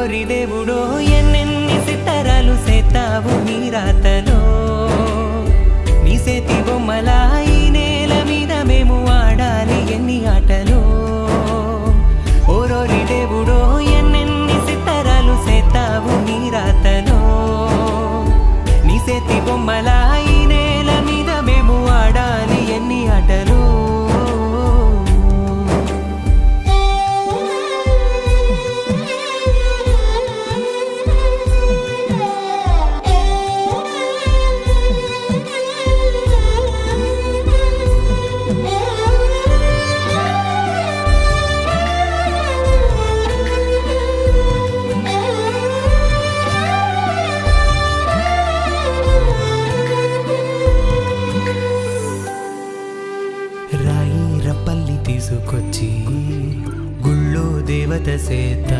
ఓరోరి దేవుడో ఎన్నెన్ని సిత్తరాలు సేతావు నీ రాతలో నీ సేతి బొమ్మలా ఈ నేల మీద మేము ఆడాలి ఎన్ని ఆటలో ఓరోరి దేవుడో ఎన్నెన్ని సిత్తరాలు సేతావు నీ రాతలో నీ సేతి బొమ్మలా ఈ నేల మీద మేము ఆడాలి ఎన్ని ఆటలో రాయి రప్పల్ని తీసుకొచ్చి గుళ్ళో దేవత సేత